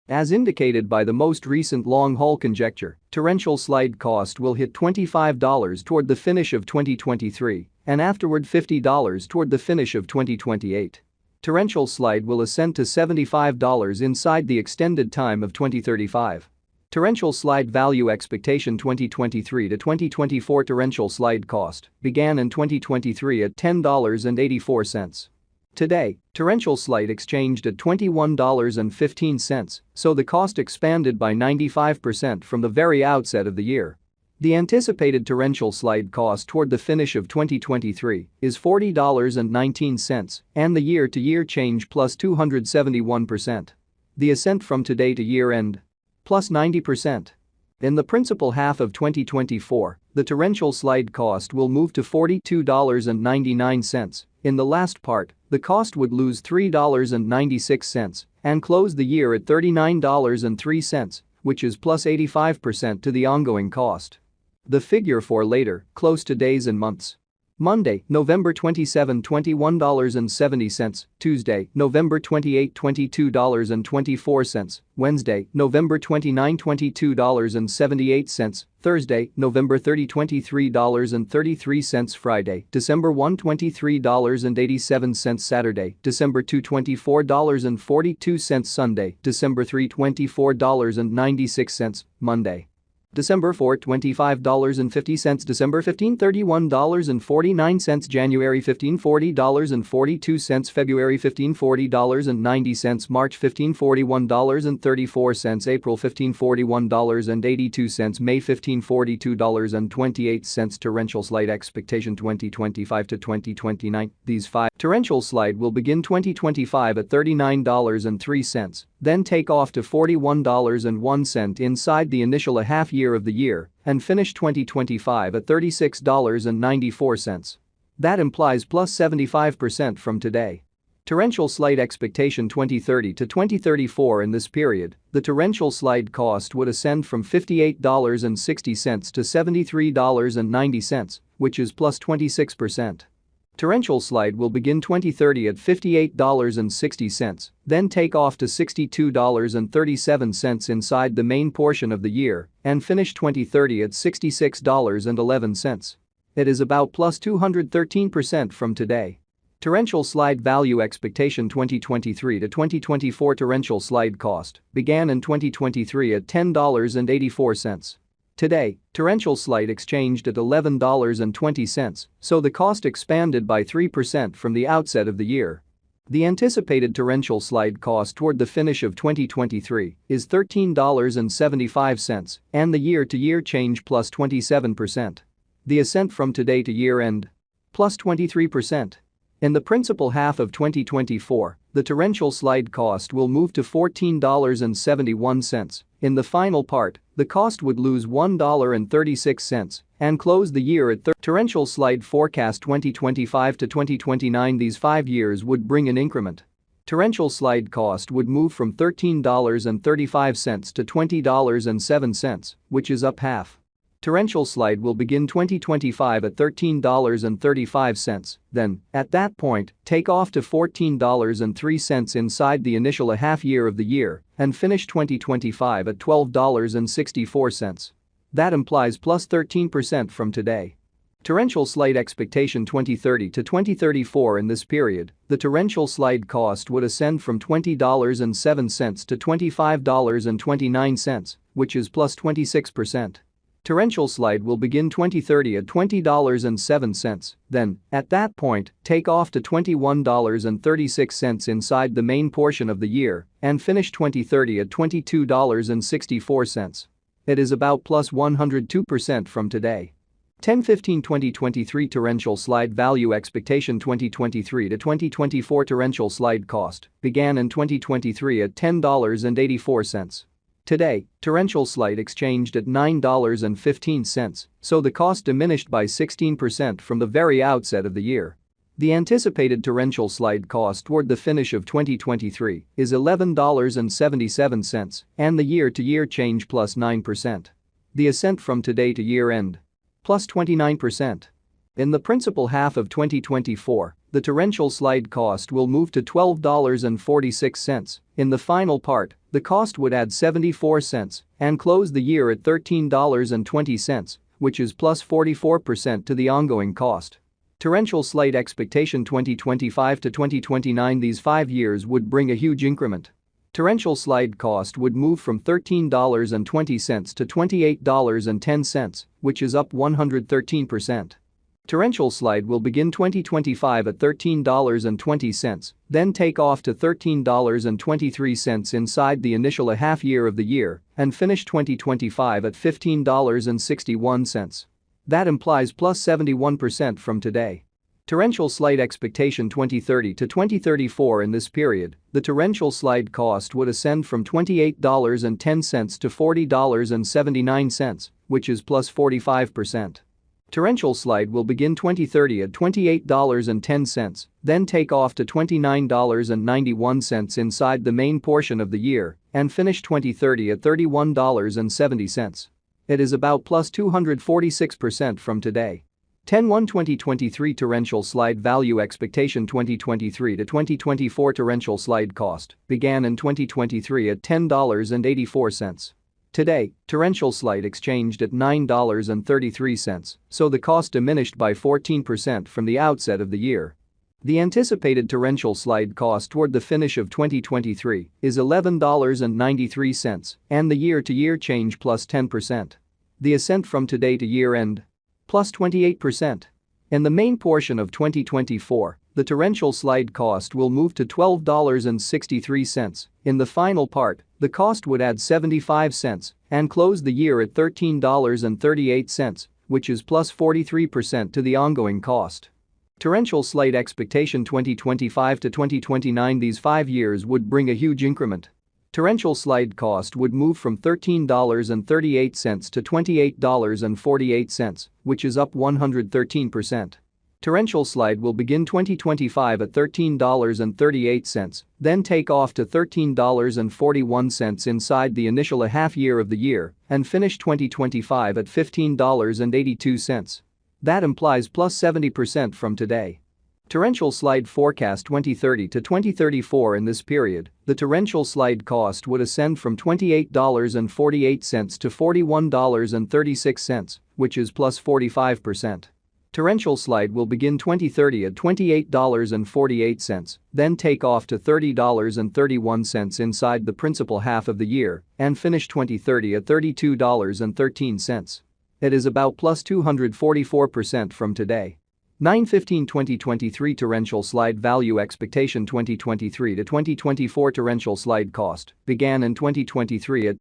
As indicated by the most recent long-haul conjecture, torrential slide cost will hit $25 toward the finish of 2023 and afterward $50 toward the finish of 2028. Torrential slide will ascend to $75 inside the extended time of 2035. Torrential slide value expectation 2023 to 2024 torrential slide cost began in 2023 at $10.84. Today, torrential slide exchanged at $21.15, so the cost expanded by 95% from the very outset of the year. The anticipated torrential slide cost toward the finish of 2023 is $40.19 and the year-to-year change plus 271%. The ascent from today to year-end plus 90%. In the principal half of 2024, the torrential slide cost will move to $42.99. In the last part, the cost would lose $3.96 and close the year at $39.03, which is plus 85% to the ongoing cost. The figure for later, close to days and months. Monday, November 27, $21.70, Tuesday, November 28, $22.24, Wednesday, November 29, $22.78, Thursday, November 30, $23.33, Friday, December 1, $23.87, Saturday, December 2, $24.42, Sunday, December 3, $24.96, Monday, December 4, $25.50, December 15, $31.49, January 15, $40.42, February 15, $40.90, March 15, $41.34, April 15, $41.82, May 15, $42.28. Torrential slide expectation 2025 to 2029. These 5 torrential slide will begin 2025 at $39.03, then take off to $41.01 inside the initial half year of the year and finish 2025 at $36.94. That implies plus 75% from today. Torrential slide expectation 2030 to 2034. In this period, the torrential slide cost would ascend from $58.60 to $73.90, which is plus 26%. Torrential slide will begin 2030 at $58.60, then take off to $62.37 inside the main portion of the year and finish 2030 at $66.11. It is about plus 213% from today. Torrential slide value expectation 2023 to 2024. Torrential slide cost began in 2023 at $10.84. Today, torrential slide exchanged at $11.20, so the cost expanded by 3% from the outset of the year. The anticipated torrential slide cost toward the finish of 2023 is $13.75 and the year-to-year change plus 27%. The ascent from today to year-end plus 23%. In the principal half of 2024, the torrential slide cost will move to $14.71. In the final part, the cost would lose $1.36 and close the year at torrential slide forecast 2025 to 2029. These 5 years would bring an increment. Torrential slide cost would move from $13.35 to $20.07, which is up half. Torrential slide will begin 2025 at $13.35, then, at that point, take off to $14.03 inside the initial half year of the year and finish 2025 at $12.64. That implies plus 13% from today. Torrential slide expectation 2030 to 2034. In this period, the torrential slide cost would ascend from $20.07 to $25.29, which is plus 26%. Torrential slide will begin 2030 at $20.07, then, at that point, take off to $21.36 inside the main portion of the year and finish 2030 at $22.64. It is about plus 102% from today. 10-15-2023 torrential slide value expectation 2023 to 2024. Torrential slide cost began in 2023 at $10.84. Today, torrential slide exchanged at $9.15, so the cost diminished by 16% from the very outset of the year. The anticipated torrential slide cost toward the finish of 2023 is $11.77 and the year-to-year change plus 9%. The ascent from today to year-end plus 29%. In the principal half of 2024, the torrential slide cost will move to $12.46. In the final part, the cost would add 74 cents and close the year at $13.20, which is plus 44% to the ongoing cost. Torrential slide expectation 2025 to 2029. These 5 years would bring a huge increment. Torrential slide cost would move from $13.20 to $28.10, which is up 113%. Torrential slide will begin 2025 at $13.20, then take off to $13.23 inside the initial half year of the year, and finish 2025 at $15.61. That implies plus 71% from today. Torrential slide expectation 2030 to 2034. In this period, the torrential slide cost would ascend from $28.10 to $40.79, which is plus 45%. Torrential slide will begin 2030 at $28.10, then take off to $29.91 inside the main portion of the year, and finish 2030 at $31.70. It is about plus 246% from today. 10-1-2023 torrential slide value expectation 2023 to 2024 torrential slide cost began in 2023 at $10.84. Today, torrential slide exchanged at $9.33, so the cost diminished by 14% from the outset of the year. The anticipated torrential slide cost toward the finish of 2023 is $11.93, and the year-to-year change plus 10%. The ascent from today to year-end? Plus 28%. In the main portion of 2024, the torrential slide cost will move to $12.63. In the final part, the cost would add 75 cents and close the year at $13.38, which is plus 43% to the ongoing cost. Torrential slide expectation 2025 to 2029. These 5 years would bring a huge increment. Torrential slide cost would move from $13.38 to $28.48, which is up 113%. Torrential slide will begin 2025 at $13.38, then take off to $13.41 inside the initial half year of the year, and finish 2025 at $15.82. That implies plus 70% from today. Torrential slide forecast 2030 to 2034. In this period, the torrential slide cost would ascend from $28.48 to $41.36, which is plus 45%. Torrential slide will begin 2030 at $28.48, then take off to $30.31 inside the principal half of the year, and finish 2030 at $32.13. It is about plus 244% from today. 9-15-2023 torrential slide value expectation 2023 to 2024 torrential slide cost began in 2023 at